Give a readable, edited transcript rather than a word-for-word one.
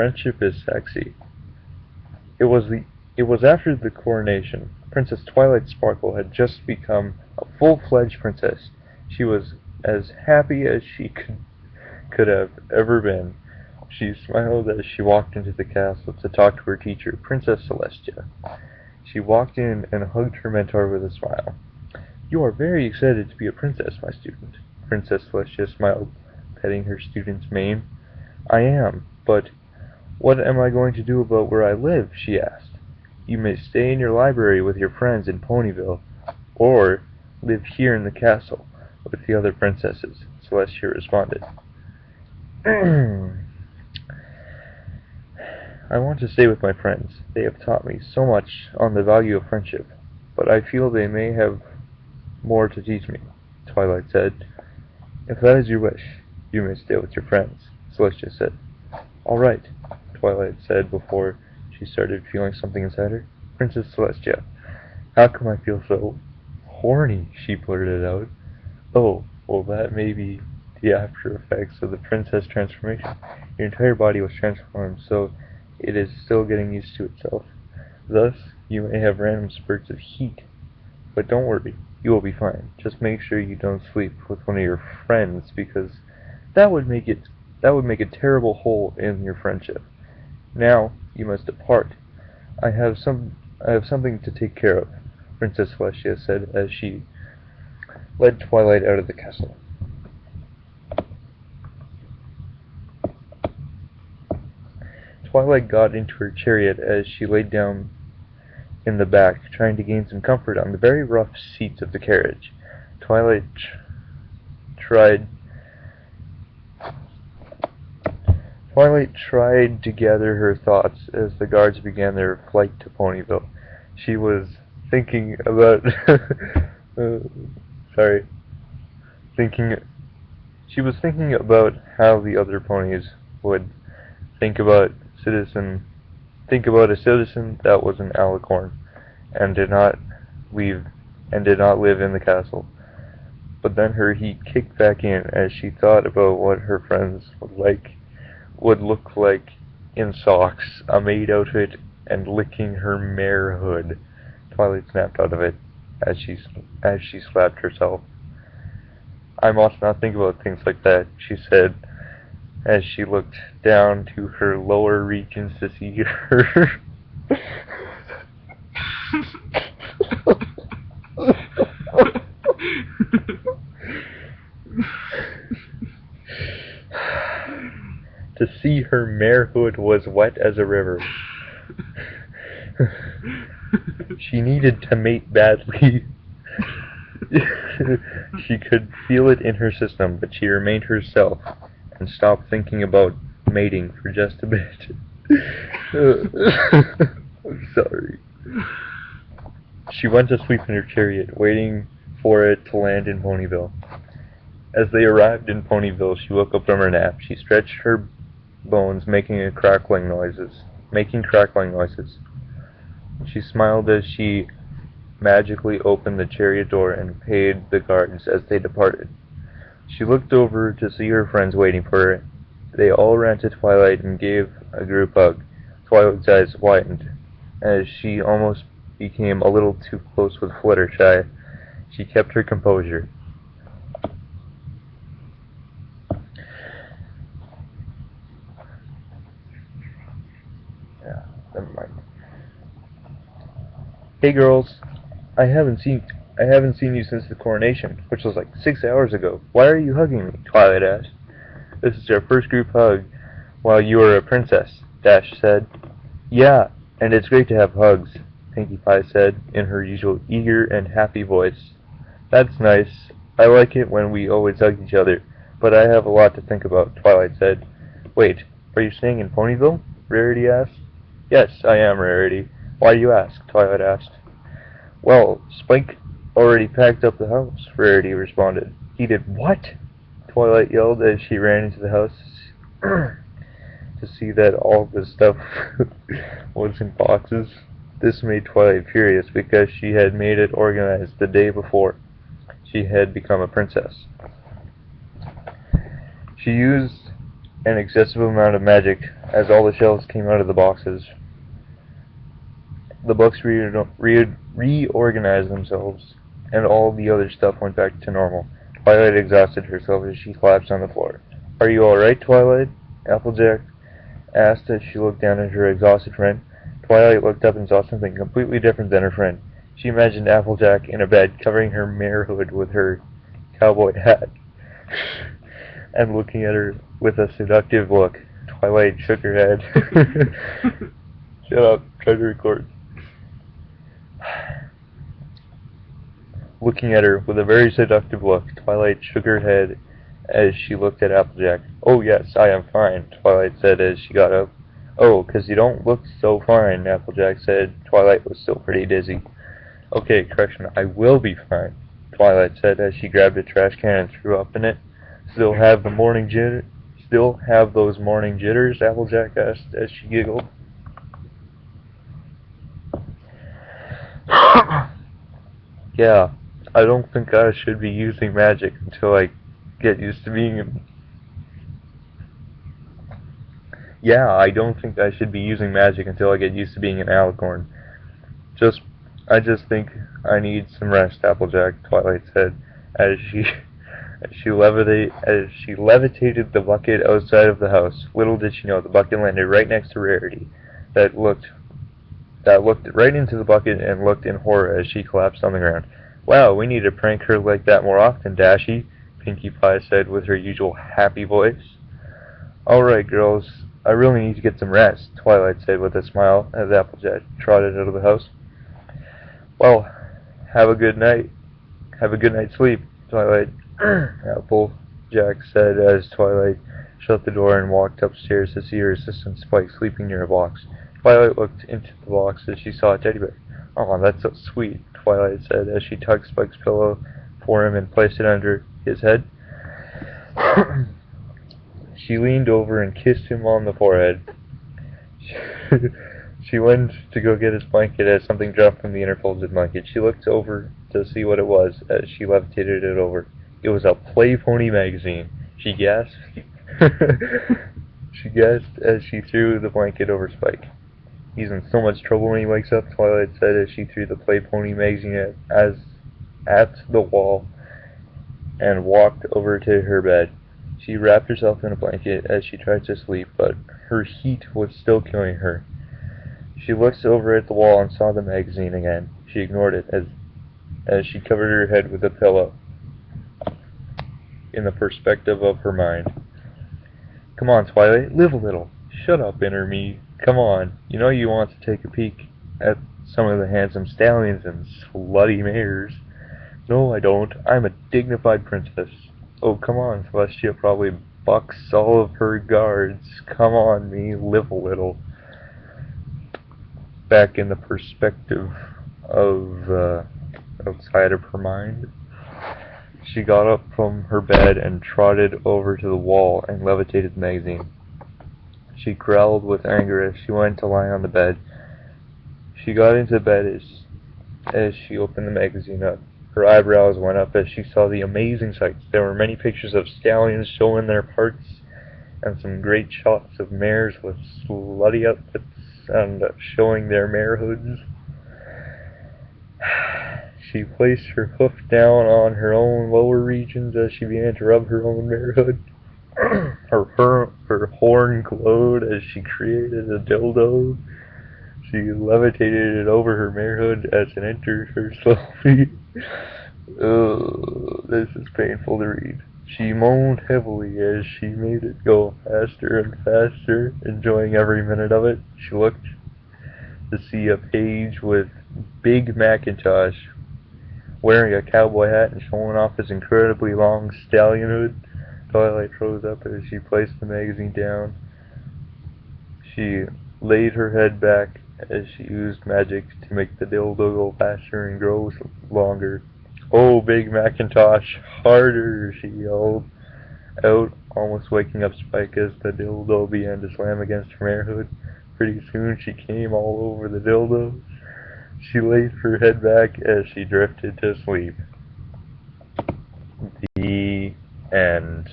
Friendship is sexy. It was the it was after the coronation. Princess Twilight Sparkle had just become a full-fledged princess. She was as happy as she could have ever been. She smiled as she walked into the castle to talk to her teacher, Princess Celestia. She walked in and hugged her mentor with a smile. "You are very excited to be a princess, my student." Princess Celestia smiled, petting her student's mane. "I am, but what am I going to do about where I live?" she asked. "You may stay in your library with your friends in Ponyville, or live here in the castle with the other princesses," Celestia responded. "I want to stay with my friends. They have taught me so much on the value of friendship, but I feel they may have more to teach me," Twilight said. "If that is your wish, you may stay with your friends," Celestia said. "All right," Twilight said before she started feeling something inside her. "Princess Celestia, how come I feel so horny?" she blurted out. "Oh, well, that may be the after effects of the princess transformation. Your entire body was transformed, so it is still getting used to itself. Thus, you may have random spurts of heat. But don't worry, you will be fine. Just make sure you don't sleep with one of your friends, because that would make a terrible hole in your friendship. Now you must depart. I have something to take care of," Princess Celestia said as she led Twilight out of the castle. Twilight got into her chariot as she laid down in the back, trying to gain some comfort on the very rough seats of the carriage. Tried Twilight tried to gather her thoughts as the guards began their flight to Ponyville. She was thinking about sorry, thinking she was thinking about how the other ponies would think about a citizen that was an alicorn and did not live in the castle. But then her heat kicked back in as she thought about what her friends would look like in socks, a maid outfit, and licking her mare hood. Twilight snapped out of it as she slapped herself. "I must not think about things like that," she said as she looked down to her lower regions to see her to see her mare hood was wet as a river. She needed to mate badly. She could feel it in her system, but she remained herself and stopped thinking about mating for just a bit. I'm sorry. She went to sleep in her chariot, waiting for it to land in Ponyville. As they arrived in Ponyville, she woke up from her nap. She stretched her bones, making crackling noises. She smiled as she magically opened the chariot door and paid the guards as they departed. She looked over to see her friends waiting for her. They all ran to Twilight and gave a group hug. Twilight's eyes widened as she almost became a little too close with Fluttershy. She kept her composure. Yeah, never mind. "Hey girls, I haven't seen you since the coronation, which was like 6 hours ago. Why are you hugging me?" Twilight asked. "This is our first group hug while you are a princess," Dash said. "Yeah, and it's great to have hugs," Pinkie Pie said in her usual eager and happy voice. "That's nice. I like it when we always hug each other, but I have a lot to think about," Twilight said. "Wait, are you staying in Ponyville?" Rarity asked. "Yes, I am, Rarity. Why do you ask?" Twilight asked. "Well, Spike already packed up the house," Rarity responded. "He did what?" Twilight yelled as she ran into the house to see that all the stuff was in boxes. This made Twilight furious because she had made it organized the day before she had become a princess. She used an excessive amount of magic as all the shells came out of the boxes. The books reorganized themselves, and all the other stuff went back to normal. Twilight exhausted herself as she collapsed on the floor. "Are you all right, Twilight?" Applejack asked as she looked down at her exhausted friend. Twilight looked up and saw something completely different than her friend. She imagined Applejack in a bed, covering her mare hood with her cowboy hat, and looking at her with a seductive look. Twilight shook her head. Shut up, try to record. Looking at her with a very seductive look, Twilight shook her head as she looked at Applejack. "Oh, yes, I am fine," Twilight said as she got up. "Oh, 'cause you don't look so fine," Applejack said. Twilight was still pretty dizzy. "Okay, correction, I will be fine," Twilight said as she grabbed a trash can and threw up in it. Still have those morning jitters?" Applejack asked as she giggled. "Yeah, I don't think I should be using magic until I get used to being an alicorn. I just think I need some rest," Applejack, Twilight said as she levitated the bucket outside of the house. Little did she know the bucket landed right next to Rarity, that looked right into the bucket and looked in horror as she collapsed on the ground. "Wow, we need to prank her like that more often, Dashy," Pinkie Pie said with her usual happy voice. "All right, girls, I really need to get some rest," Twilight said with a smile as Applejack trotted out of the house. "Well, have a good night's sleep, Twilight," Applejack said as Twilight shut the door and walked upstairs to see her assistant Spike sleeping near a box. Twilight looked into the box as she saw a teddy bear. "Oh, that's so sweet," Twilight said as she tucked Spike's pillow for him and placed it under his head. She leaned over and kissed him on the forehead. She went to go get his blanket as something dropped from the inner folds of the blanket. She looked over to see what it was as she levitated it over. It was a Play Pony magazine. She gasped. She gasped as she threw the blanket over Spike. "He's in so much trouble when he wakes up," Twilight said as she threw the Play Pony magazine at the wall and walked over to her bed. She wrapped herself in a blanket as she tried to sleep, but her heat was still killing her. She looked over at the wall and saw the magazine again. She ignored it as she covered her head with a pillow in the perspective of her mind. "Come on, Twilight, live a little." "Shut up, Inner Me. Come on. You know you want to take a peek at some of the handsome stallions and slutty mares." "No, I don't. I'm a dignified princess." "Oh, come on, Celestia probably bucks all of her guards. Come on, me, live a little." Back in the perspective of outside of her mind, she got up from her bed and trotted over to the wall and levitated the magazine. She growled with anger as she went to lie on the bed. She got into bed as she opened the magazine up. Her eyebrows went up as she saw the amazing sights. There were many pictures of stallions showing their parts, and some great shots of mares with slutty outfits and showing their mare hoods. She placed her hoof down on her own lower regions as she began to rub her own mare hood. Her horn glowed as she created a dildo. She levitated it over her mare hood as it entered her slowly. Ugh, this is painful to read. She moaned heavily as she made it go faster and faster, enjoying every minute of it. She looked to see a page with Big Macintosh wearing a cowboy hat and showing off his incredibly long stallion hood. Twilight rose up as she placed the magazine down. She laid her head back as she used magic to make the dildo go faster and grow longer. "Oh, Big Macintosh, harder!" she yelled out, almost waking up Spike as the dildo began to slam against her mare hood. Pretty soon she came all over the dildo. She laid her head back as she drifted to sleep. The end.